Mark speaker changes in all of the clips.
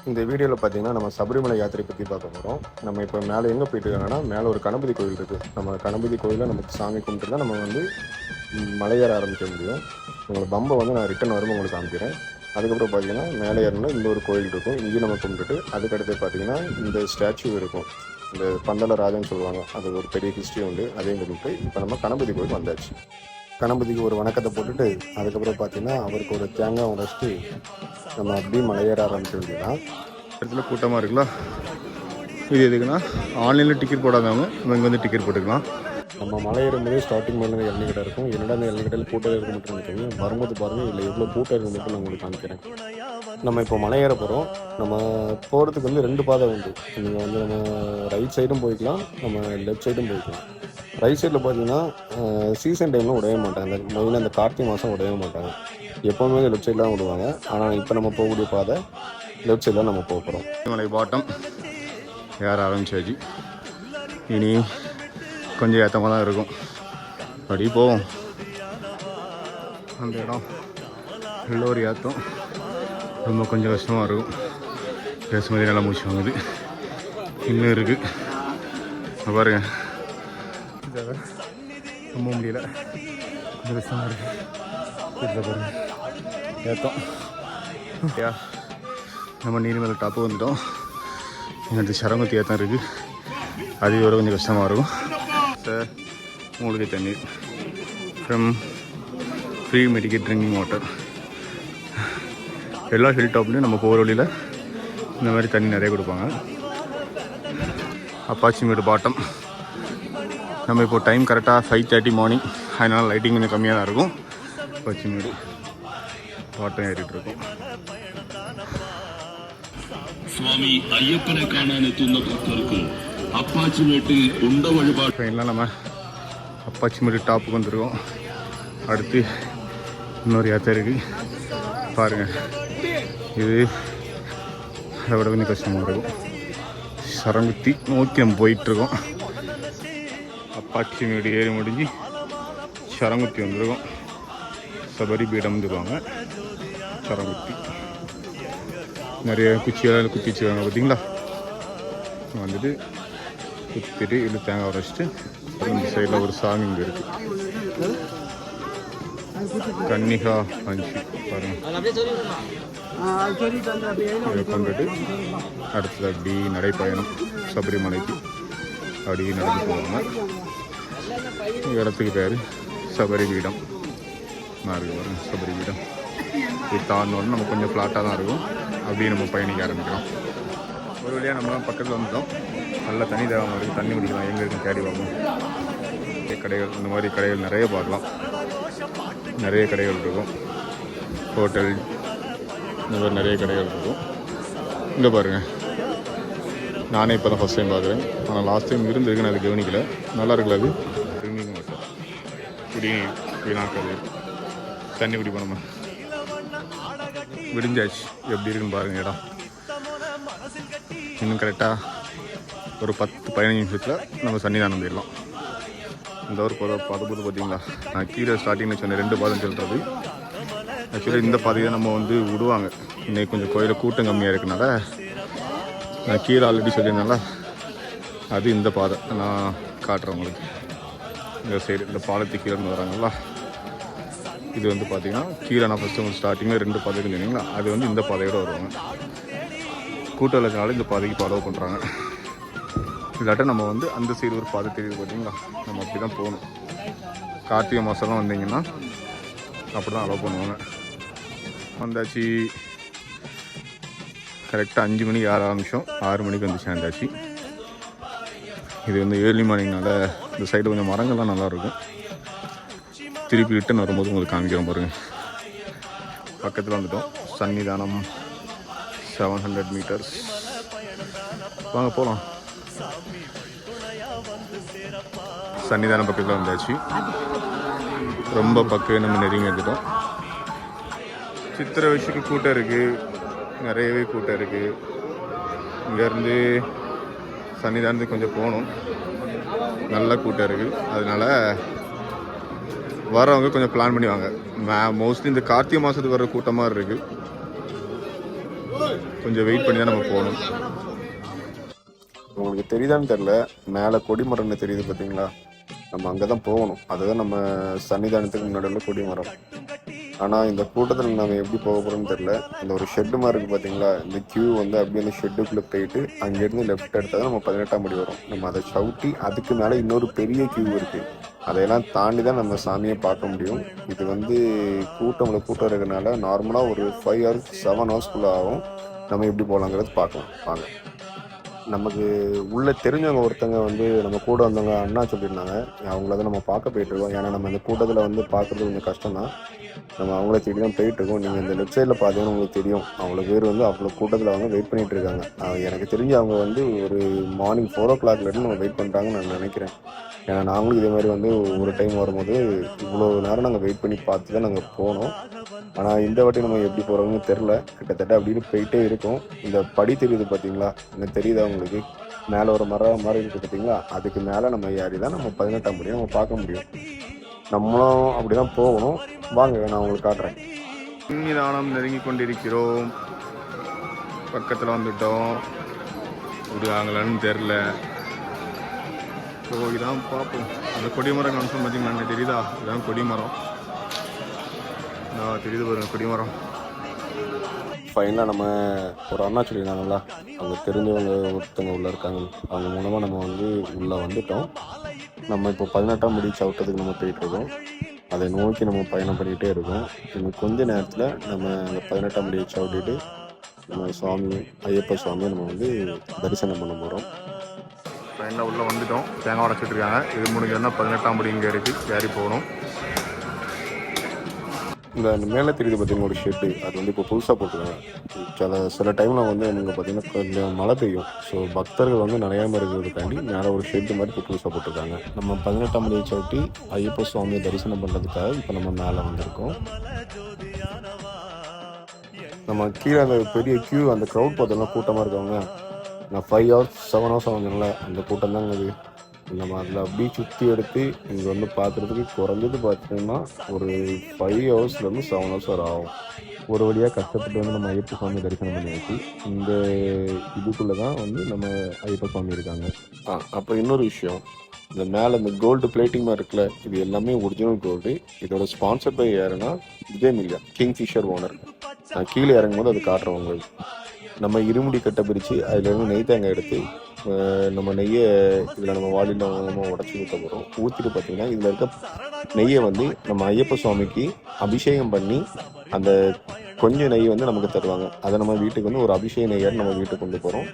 Speaker 1: இந்த வீடியோவில் பார்த்தீங்கன்னா நம்ம சபரிமலை யாத்திரை பற்றி பார்க்க போகிறோம். நம்ம இப்போ மேலே எங்கே போயிட்டு இருக்கோம்னா, மேலே ஒரு கணபதி கோயில் இருக்குது. நம்ம கணபதி கோயிலில் நமக்கு சாமி கும்பிட்டு தான் நம்ம வந்து மலையேற ஆரம்பிக்க முடியும். உங்களுக்கு பம்பை வந்து நான் ரிட்டன் வரும்போது உங்களுக்கு காமிக்கிறேன். அதுக்கப்புறம் பார்த்தீங்கன்னா மேலே ஏறினா இன்னொரு கோயில் இருக்கும், இங்கேயும் நம்ம கும்பிட்டுட்டு அதுக்கடுத்து பார்த்தீங்கன்னா இந்த ஸ்டாச்சு இருக்கும், இந்த பந்தல ராஜன்னு சொல்லுவாங்க, அது ஒரு பெரிய ஹிஸ்ட்ரி உண்டு. அதையும் கும்பிட்டு இப்போ நம்ம கணபதி கோயில் வந்தாச்சு. கணபதிக்கு ஒரு வணக்கத்தை போட்டுட்டு அதுக்கப்புறம் பார்த்தீங்கன்னா அவருக்கு ஒரு தேங்காய் உடைச்சிட்டு நம்ம அப்படியே மலையேற ஆரம்பிக்க வேண்டியதான்.
Speaker 2: இடத்துல கூட்டமாக இருக்குல்ல, இது எதுக்குன்னா ஆன்லைனில் டிக்கெட் போடாதவங்க நம்ம இங்கே வந்து டிக்கெட் போட்டுக்கலாம்.
Speaker 1: நம்ம மலையேறும்போதே ஸ்டார்டிங் மேலே இளநீ கடை இருக்கும். என்னடா இந்த இளநீ கடையில் கூட்டம் இருக்க மட்டும் நினைக்கிறீங்க, வரும்போது பாருங்கள் இதில் எவ்வளோ கூட்டம் இருக்கு மட்டும் நான் உங்களுக்கு காமிக்கிறேன். நம்ம இப்போ மலையேற போகிறோம். நம்ம போகிறதுக்கு வந்து 2 பாதை உண்டு. நீங்கள் வந்து நம்ம ரைட் சைடும் போய்க்கலாம், நம்ம லெஃப்ட் சைடும் போய்க்கலாம். ரைட் சைடில் பார்த்தீங்கன்னா சீசன் டைமில் உடையவே மாட்டாங்க, மெயினாக அந்த கார்த்திகை மாதம் உடையவே மாட்டாங்க. எப்போவுமே லெஃப்ட் சைடில் தான் விடுவாங்க. ஆனால் இப்போ நம்ம போகக்கூடிய பாதை லெஃப்ட் சைடில் நம்ம போக போகிறோம்.
Speaker 2: மலை பாட்டம் ஏற ஆரம்பிச்சாச்சு. இனி கொஞ்சம் ஏற்றமாக தான் இருக்கும், அப்படி போவோம். அந்த இடம் எல்லாம் ஒரு ஏற்றம், ரொம்ப கொஞ்சம் கஷ்டமாக இருக்கும். பேசும்போதே நல்லா மூச்சு வாங்குது. இன்னும் இருக்குது பாருங்க, ரொம்ப முடியல, கொஞ்சம் கஷ்டமாக இருக்குது. பாருங்க ஏற்றம். யா நம்ம நீர்மலை டாப்பு வந்துட்டோம். எங்களுக்கு சரங்குத்தி ஏற்றம் இருக்குது, அது வர கொஞ்சம் கஷ்டமாக இருக்கும். மூலிகை தண்ணீர் from free medical drinking water. எல்லா ஹில் டாப்லேயும் நம்ம போகிற வழியில் இந்த மாதிரி தண்ணி நிறைய கொடுப்பாங்க. அப்பாச்சிமேடு பாட்டம். நம்ம இப்போ டைம் கரெக்டாக 5:30 மார்னிங், அதனால் லைட்டிங் கொஞ்சம் கம்மியாக தான் இருக்கும். அப்பாச்சிமேடு பாட்டம் ஏறிட்டுருக்கோம்.
Speaker 3: சுவாமி ஐயப்பனை காணான் எத்துന്ന ഭക്തർക്ക് അപ്പാച്ചിമേട്ടിൽ ഉണ്ട വഴിപാട്.
Speaker 2: ட்ரெயினில் நம்ம அப்பாச்சிமேடு டாப்புக்கு வந்துருக்கோம். அடுத்து இன்னொரு யாத்திரை இருக்குது பாருங்கள். இது அதை விட கொஞ்சம் கஷ்டமாக இருக்கும். சரங்குத்தி நோக்கி நம்ம போயிட்டுருக்கோம். அப்பாச்சிமேடு ஏறி முடிஞ்சு சரங்குத்தி வந்துருக்கோம். சபரி பீடம் வந்துருவாங்க. சரங்குத்தி நிறைய குச்சியெல்லாம் குத்தி வச்சுருவாங்க பார்த்தீங்களா. வந்துட்டு குத்திட்டு இல்லை தேங்காய் உரைச்சிட்டு இந்த சைடில் ஒரு சாமி இங்கே இருக்குது, கன்னிகா பஞ்சி பாருங்கள். இதை கொண்டுட்டு அடுத்தது அப்படி நடைப்பயணம் சபரிமலைக்கு அப்படி நடந்து போவாங்க. இடத்துக்கு பேர் சபரி பீடம் இருக்குது பாருங்க. சபரி பீடம் இது தாண்டோன்னு நம்ம கொஞ்சம் ஃப்ளாட்டாக தான் இருக்கும், அப்படியே நம்ம பயணிக்க ஆரம்பிக்கலாம். ஒரு வழியாக நம்ம பக்கத்தில் வந்துட்டோம். நல்ல தண்ணி தேவையாக இருக்குது, தண்ணி குடிக்கலாம். எங்கே இருக்குன்னு தேடி வாங்க. கடைகள் இந்த மாதிரி கடைகள் நிறைய பார்க்கலாம். நிறைய கடைகள் இருக்கும், ஹோட்டல் இந்த மாதிரி நிறைய கடைகள் இருக்கும். இங்கே பாருங்கள், நானே இப்போ தான் ஃபஸ்ட் டைம் பார்க்குறேன். ஆனால் லாஸ்ட் டைம் இருந்திருக்கு, நான் அது கவனிக்கல. நல்லா இருக்குல்ல, அது ட்ரிங்கிங் வாட்டர், குடிநீர் வீணாக்காது. தண்ணி குடிப்போம். நம்ம விடிஞ்சாச்சு, எப்படி இருக்குன்னு பாருங்கள் இடம். இன்னும் கரெக்டாக ஒரு 10-15 நிமிஷத்தில் நம்ம சன்னிதானம் போயிடலாம். இந்த ஒரு பதப்போது பார்த்தீங்களா, நான் கீழே ஸ்டார்டிங்கில் சொன்னேன் 2 பாதம் சொல்கிறது. ஆக்சுவலி இந்த பாதையை நம்ம வந்து விடுவாங்க. இன்னைக்கு கொஞ்சம் கோயிலில் கூட்டம் கம்மியாக இருக்குனால நான் கீழே ஆல்ரெடி சொல்லியிருந்தேன்ல, அது இந்த பாதை நான் காட்டுறேன் உங்களுக்கு. இந்த சைடு இந்த பாலத்து கீழே வராங்களா, இது வந்து பார்த்தீங்கன்னா கீழே நான் ஃபஸ்ட்டு உங்களுக்கு ஸ்டார்டிங்கில் 2 பாதைக்கு சொன்னீங்களா, அது வந்து இந்த பாதையோடு வருவாங்க. கூட்டம் இல்லாதனால இந்த பாதைக்கு ஃபாலோ பண்ணுறாங்க. இல்லாட்ட நம்ம வந்து அந்த சைடு ஒரு பாதை தெரியுது பார்த்தீங்களா, நம்ம அப்படி தான் போகணும். கார்த்திகை மாதம்லாம் வந்தீங்கன்னா அப்படி தான் அலோவ் பண்ணுவாங்க. வந்தாச்சு, கரெக்டாக 5 மணிக்கு 6 நிமிஷம் 6 மணிக்கு வந்து சேர்ந்தாச்சு. இது வந்து ஏர்லி மார்னிங்னால இந்த சைடு கொஞ்சம் மரங்கள்லாம் நல்லாயிருக்கும். திருப்பி ரிட்டன் வரும்போது உங்களுக்கு காமிக்கிறோம் பாருங்கள். பக்கத்தில் வந்துட்டோம். சன்னிதானம் 700 மீட்டர்ஸ். வாங்க போகலாம். சன்னிதானம் பக்கத்தில் வந்தாச்சு. ரொம்ப பக்கம் நம்ம நெருங்கி வந்துட்டோம். சித்திரை வயசுக்கு கூட்டம் இருக்குது, நிறையவே கூட்டம் இருக்குது. இங்கேருந்து சன்னிதானத்துக்கு கொஞ்சம் போகணும், நல்ல கூட்டம் இருக்குது. அதனால் வரவங்க கொஞ்சம் பிளான் பண்ணி வாங்க. மோஸ்ட்லி இந்த கார்த்திகை மாதத்துக்கு வர கூட்டமாக இருக்குது. கொஞ்சம் வெயிட் பண்ணி தான் நம்ம போகணும்.
Speaker 1: உங்களுக்கு தெரியுதான்னு தெரில, மேலே கொடிமரம்னு தெரியுது பார்த்தீங்களா, நம்ம அங்கே தான் போகணும். அதுதான் நம்ம சன்னிதானத்துக்கு முன்னாடி உள்ள கொடிமரம். ஆனால் இந்த கூட்டத்தில் நம்ம எப்படி போக போகிறோம்னு தெரில. இந்த ஒரு ஷெட்டு மாதிரி இருக்குது பார்த்தீங்களா, இந்த கியூ வந்து அப்படியே அந்த ஷெட்டுக்குள்ளே போயிட்டு அங்கேருந்து லெஃப்ட் எடுத்தால் தான் நம்ம 18ஆம் படி வரும். நம்ம அதை சவுட்டி அதுக்கு மேலே இன்னொரு பெரிய கியூ இருக்குது. அதையெல்லாம் தாண்டி தான் நம்ம சாமியை பார்க்க முடியும். இது வந்து கூட்டம் இருக்கிறதுனால நார்மலாக ஒரு 5 hours 7 hours ஆகும். நம்ம எப்படி போகலாங்கிறது பார்க்கலாம் வாங்க. நமக்கு உள்ள தெரிஞ்சவங்க ஒருத்தங்க வந்து நம்ம கூட வந்தவங்க அண்ணா சொல்லியிருந்தாங்க, அவங்கள தான் நம்ம பார்க்க போயிட்டுருக்கோம். ஏன்னா நம்ம இந்த கூட்டத்தில் வந்து பார்க்குறது கொஞ்சம் கஷ்டம் தான். நம்ம அவங்கள தேடி தான் போயிட்டுருக்கோம். நீங்கள் இந்த லெஃப்ட் சைடில் பார்த்தீங்கன்னா உங்களுக்கு தெரியும், அவ்வளோ பேர் வந்து அவ்வளோ கூட்டத்தில் அவங்க வெயிட் பண்ணிகிட்டு இருக்காங்க. எனக்கு தெரிஞ்சு அவங்க வந்து ஒரு மார்னிங் 4 o'clockலேருந்து நம்ம வெயிட் பண்ணுறாங்கன்னு நான் நினைக்கிறேன். ஏன்னா நாங்களும் இதே மாதிரி வந்து ஒரு டைம் வரும்போது இவ்வளோ நேரம் நாங்கள் வெயிட் பண்ணி பார்த்து தான் நாங்கள் போனோம். ஆனால் இந்த வாட்டி நம்ம எப்படி போகிறோம்னு தெரில. கிட்டத்தட்ட அப்படின்னு போயிட்டே இருக்கும். இந்த படி தெரியுது பார்த்தீங்களா, இங்கே தெரியுதா உங்களுக்கு, மேலே ஒரு மரம் இருக்குது பார்த்தீங்களா, அதுக்கு மேலே நம்ம ஏறி தான் நம்ம 18ஆம் படி நம்ம பார்க்க முடியும். நம்மளும் அப்படி தான் போகணும். வாங்க நான் உங்களுக்கு காட்டுறேன்.
Speaker 2: சன்னிதானம் நெருங்கி கொண்டிருக்கிறோம். பக்கத்தில் வந்துட்டோம். விடுவாங்களான்னு தெரில. ஸோ இதான் பார்ப்போம். அந்த கொடிமரம் கன்ஃபார்ம் பார்த்தீங்கன்னா தெரியுதா, இதுதான் கொடிமரம். தெரியுது பாருங்க கொடிமரம்.
Speaker 1: ஃபைனலாக நம்ம ஒரு அண்ணா சொல்லியிருந்தாங்களா, அவங்க தெரிஞ்சவங்க ஒருத்தவங்க உள்ளே இருக்காங்க, அவங்க மூலமாக நம்ம வந்து உள்ளே வந்துட்டோம். நம்ம இப்போ 18ஆம் படி சவுட்டத்துக்கு நம்ம போயிட்டுருக்கோம். அதை நோக்கி நம்ம பயணம் பண்ணிகிட்டே இருக்கோம். இன்னும் கொஞ்ச நேரத்தில் நம்ம அந்த 18ஆம் படியை சவுட்டிட்டு நம்ம சுவாமி ஐயப்ப சுவாமியை நம்ம வந்து தரிசனம் பண்ண போகிறோம்.
Speaker 2: ஃபைனலாக உள்ளே வந்துட்டோம். தேங்காய் உடச்சிட்டு இருக்காங்க. இது முடிஞ்சோன்னா 18ஆம் படி இங்கே இருக்குது, ஏறி போகணும்.
Speaker 1: இந்த மேலே தெரியுது பார்த்தீங்கன்னா ஒரு ஷெட்டு, அது வந்து இப்போ புதுசாக போட்டுருக்காங்க. சில டைமில் வந்து எனக்கு பார்த்தீங்கன்னா கொஞ்சம் மழை பெய்யும். ஸோ பக்தர்கள் வந்து நிறையாம இருக்கிறதுக்காண்டி மேலே ஒரு ஷெட்டு மாதிரி இப்போ புதுசாக போட்டிருக்காங்க. நம்ம 18ஆம் படியை சவுட்டி ஐயப்ப சுவாமியை தரிசனம் பண்ணுறதுக்காக இப்போ நம்ம மேலே வந்திருக்கோம். நம்ம கீழே அந்த பெரிய கியூ, அந்த க்ரௌட் பார்த்தோம்னா கூட்டமாக இருக்கவங்க, நான் 5 hours 7 hours ஆகுதுங்களா, அந்த கூட்டம் தாங்க இது. நம்ம அதில் அப்படியே சுற்றி எடுத்து இங்கே வந்து பார்க்குறதுக்கு குறைஞ்சது பார்த்தீங்கன்னா ஒரு 5 hours-லேருந்து 7 hours வரை ஆகும். ஒரு வழியாக கஷ்டப்பட்டு வந்து நம்ம ஐயப்ப சுவாமி தரிசனம் பண்ணியாச்சு. இந்த இதுக்குள்ளே தான் வந்து நம்ம ஐயப்ப சுவாமி இருக்காங்க. அப்புறம் இன்னொரு விஷயம், இந்த மேலே இந்த கோல்டு பிளேட்டிங் மாதிரி இருக்குல்ல, இது எல்லாமே ஒரிஜினல் கோல்டு. இதோட ஸ்பான்சர் பை யாருன்னா விஜய் மில்லியா, கிங்ஃபிஷர் ஓனர். நான் கீழே இறங்கும் போது அது காட்டுறவங்களுக்கு. நம்ம இருமுடி கட்டை பிரித்து அதிலேருந்து நெய் தேங்காய் எடுத்து நம்ம நெய்யை இதில் நம்ம வாளியில் நம்ம உடச்சி ஊற்ற போகிறோம். ஊற்றிட்டு பார்த்திங்கன்னா இதில் இருக்க நெய்யை வந்து நம்ம ஐயப்ப சுவாமிக்கு அபிஷேகம் பண்ணி அந்த கொஞ்சம் நெய் வந்து நமக்கு தருவாங்க. அதை நம்ம வீட்டுக்கு வந்து ஒரு அபிஷேக நெய்யார் நம்ம வீட்டுக்கு கொண்டு போகிறோம்.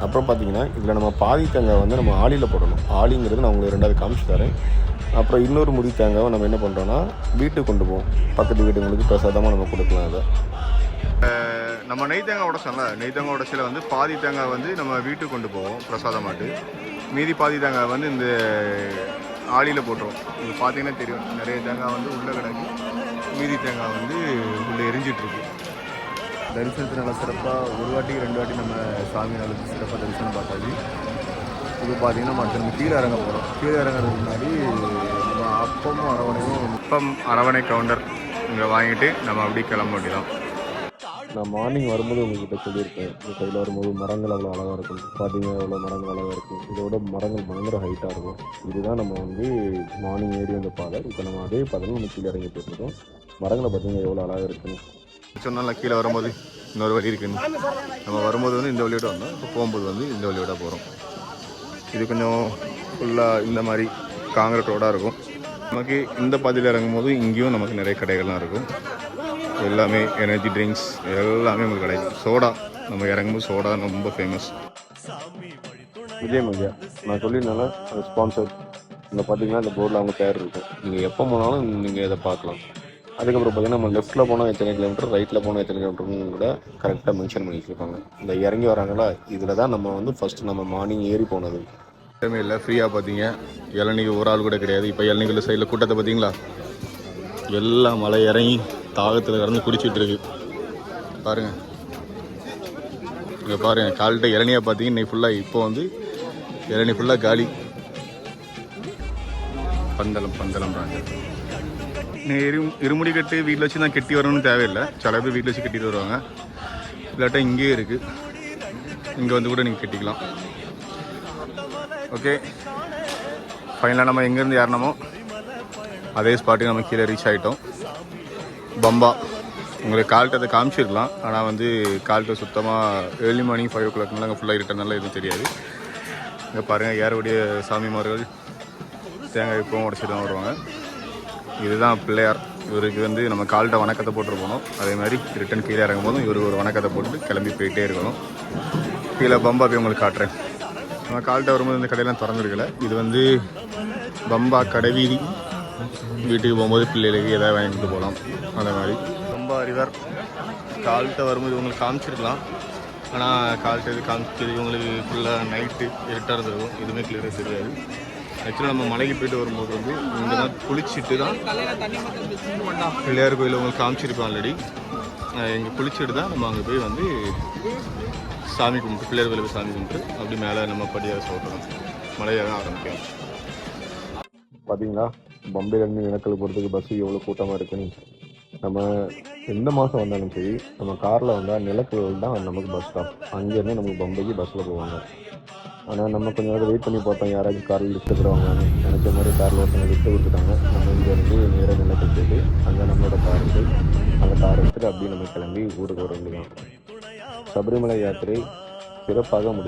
Speaker 1: அப்புறம் பார்த்திங்கன்னா இதில் நம்ம பாதி தேங்காய் வந்து நம்ம ஆளியில் போடணும். ஆளிங்கிறது நான் உங்களுக்கு 2வது காமிச்சு தரேன். அப்புறம் இன்னொரு முடி தேங்காவை நம்ம என்ன பண்ணுறோன்னா வீட்டுக்கு கொண்டு போவோம். பக்கத்து வீட்டுங்களுக்கு பிரசாதமாக நம்ம கொடுக்கலாம். அதை
Speaker 2: நம்ம நெய் தேங்காய் உடச்சோம்ல, நெய் தேங்காய் உடச்சில வந்து பாதி தேங்காய் வந்து நம்ம வீட்டுக்கு கொண்டு போவோம் பிரசாதமாட்டு. மீதி பாதி தேங்காய் வந்து இந்த ஆளியில் போட்டுருவோம். இது பார்த்தீங்கன்னா தெரியும், நிறைய தேங்காய் வந்து உள்ளே கிடக்கு, மீதி தேங்காய் வந்து உள்ளே எரிஞ்சிட்ருக்கு. தரிசனத்து நல்லா சிறப்பாக ஒரு வாட்டி 2 வாட்டி நம்ம சாமி நல்லா சிறப்பாக தரிசனம் பார்த்தாச்சு. இது பார்த்தீங்கன்னா நம்ம அடுத்த கீழே இறங்க போகிறோம். கீழே இறங்குறதுக்கு முன்னாடி நம்ம அப்பமும் அரவணையும் அரவணை கவுண்டர் இங்கே வாங்கிட்டு நம்ம அப்படியே கிளம்ப வேண்டியதான்.
Speaker 1: நான் மார்னிங் வரும்போது உங்கள்கிட்ட சொல்லியிருக்கேன், இந்த சைடில் வரும்போது மரங்கள் அவ்வளோ அழகாக இருக்கும். பார்த்தீங்கன்னா எவ்வளோ மரங்கள் அழகாக இருக்கும். இதோட மரங்கள் பயங்கர ஹைட்டாக இருக்கும். இதுதான் நம்ம வந்து மார்னிங் ஏறி வந்த பாதை. இப்போ நம்ம அதே பாதையில் நம்ம கீழே இறங்கி போயிருக்கோம். மரங்களை பார்த்தீங்கன்னா எவ்வளோ அழகாக இருக்குன்னு
Speaker 2: சொன்னால. கீழே வரும்போது இன்னொரு வழி இருக்குன்னு, நம்ம வரும்போது வந்து இந்த வழியோட வந்தோம், இப்போ போகும்போது வந்து இந்த வழியோட போகிறோம். இது கொஞ்சம் ஃபுல்லாக இந்த மாதிரி காங்கிரீட் ரோடாக இருக்கும். நமக்கு இந்த பாதையில் இறங்கும்போது இங்கேயும் நமக்கு நிறைய கடைகள்லாம் இருக்கும். எல்லாமே எனர்ஜி ட்ரிங்க்ஸ் எல்லாமே உங்களுக்கு கிடைக்கும். சோடா நம்ம இறங்கும்போது சோடா ரொம்ப ஃபேமஸ்.
Speaker 1: விஜய் மல்லியா நான் சொல்லியிருந்தால அது ஸ்பான்சர். இந்த பார்த்தீங்கன்னா இந்த போர்டில் அவங்க பேர் இருக்கும். நீங்கள் எப்போ போனாலும் நீங்கள் இதை பார்க்கலாம். அதுக்கப்புறம் பார்த்தீங்கன்னா நம்ம லெஃப்ட்டில் போனால் எத்தனை கிலோமீட்டர், ரைட்டில் போனால் எத்தனை கிலோமீட்டர்னு கூட கரெக்டாக மென்ஷன் பண்ணி வச்சுருப்பாங்க. இந்த இறங்கி வராங்களா, இதில் தான் நம்ம வந்து ஃபஸ்ட்டு நம்ம மார்னிங் ஏறி போனது.
Speaker 2: எல்லாமே இல்லை, ஃப்ரீயாக பார்த்தீங்க. இளநீக்கு ஒரு ஆள் கூட கிடையாது. இப்போ இளநீக்குள்ள சைடில் கூட்டத்தை பார்த்தீங்களா, எல்லாம் மலை இறங்கி தாகத்தில் கடந்து குடிச்சிட்டு இருக்கு பாருங்கள். இங்கே பாருங்கள், கால்கிட்ட இளநியாக பார்த்தீங்க இன்னைக்கு ஃபுல்லாக. இப்போ வந்து இளநீ ஃபுல்லாக காலி. பந்தளம் ராஜா இருமுடி கட்டு வீட்டில் வச்சு தான் கெட்டி வரணும்னு தேவையில்லை. சில பேர் வீட்டில் வச்சு கட்டிட்டு வருவாங்க. இல்லாட்டா இங்கேயே இருக்குது, இங்கே வந்து கூட நீங்கள் கட்டிக்கலாம். ஓகே, ஃபைனலாக நம்ம எங்கேருந்து ஏறினோமோ அதே ஸ்பாட்டுக்கு நம்ம கீழே ரீச் ஆகிட்டோம். பம்பா உங்களுக்கு கால்கிட்ட காமிச்சிருக்கலாம், ஆனால் வந்து கால்கிட்ட சுத்தமாக ஏர்லி மார்னிங் 5 o'clock அங்கே ஃபுல்லாக இருட்டனால எதுவும் தெரியாது. இங்கே பாருங்கள், ஏறக்கூடிய சாமிமார்கள் தேங்காய் இப்பவும் உடச்சிட்டு தான் வருவாங்க. இதுதான் பிள்ளையார். இவருக்கு வந்து நம்ம கால்கிட்ட வணக்கத்தை போட்டு போனோம். அதே மாதிரி ரிட்டன் கீழே இறங்கும் போதும் இவருக்கு ஒரு வணக்கத்தை போட்டு கிளம்பி போயிட்டே இருக்கணும். கீழே பம்பா போய் உங்களுக்கு காட்டுறேன். நம்ம கால்கிட்ட வரும்போது இந்த கடையெல்லாம் திறந்துருக்கல. இது வந்து பம்பா கடைவீதி. வீட்டுக்கு போகும்போது பிள்ளைகளுக்கு எதாவது வாங்கிட்டு போகலாம். அந்த மாதிரி பம்பா ரிவர் கால்கிட்ட வரும்போது உங்களுக்கு காமிச்சிருக்கலாம், ஆனால் கால்கிட்ட இது காமிச்சது இவங்களுக்கு ஃபுல்லாக நைட்டு இருட்டாக இருந்திருக்கும். எதுவுமே கிளியராக தெரியாது. ஆக்சுவலாக நம்ம மலைக்கு போயிட்டு வரும்போது வந்து இங்கே தான் குளிச்சுட்டு தான் பிள்ளையார் கோயிலில் உங்களுக்கு காமிச்சிருப்போம் ஆல்ரெடி. இங்கே குளிச்சுட்டு தான் நம்ம அங்கே போய் வந்து சாமி கும்பிட்டு பிள்ளையார் கோயிலுக்கு சாமி கும்பிட்டு அப்படி மேலே நம்ம படியாக சொல்கிறோம். மலையாக தான் ஆரம்பிக்கும்.
Speaker 1: பார்த்தீங்களா, பம்பையிலேருந்து நிலக்கல் போகிறதுக்கு பஸ்ஸு எவ்வளோ கூட்டமாக இருக்குன்னு. நம்ம எந்த மாதம் வந்தாலும் சரி, நம்ம காரில் வந்தால் நிலக்கல் தான் நமக்கு பஸ் ஸ்டாப். அங்கேருந்து நமக்கு பம்பைக்கு பஸ்ஸில் போவாங்க. ஆனால் நம்ம கொஞ்சம் நேரம் வெயிட் பண்ணி பார்த்தோம், யாராச்சும் காரில் லிஃப்ட் எடுத்துருவாங்கன்னு. நினச்ச மாதிரி காரில் ஒருத்தவங்க லிஃப்ட் கொடுத்துட்டாங்க. நம்ம இங்கேருந்து நேராக நிலக்கல் போய்ட்டு அங்கே நம்மளோட கார் இருக்குது, அந்த கார் எடுத்துகிட்டு அப்படியே நம்ம கிளம்பி ஊருக்கு வர வேண்டியதான். சபரிமலை யாத்திரை சிறப்பாக முடியும்.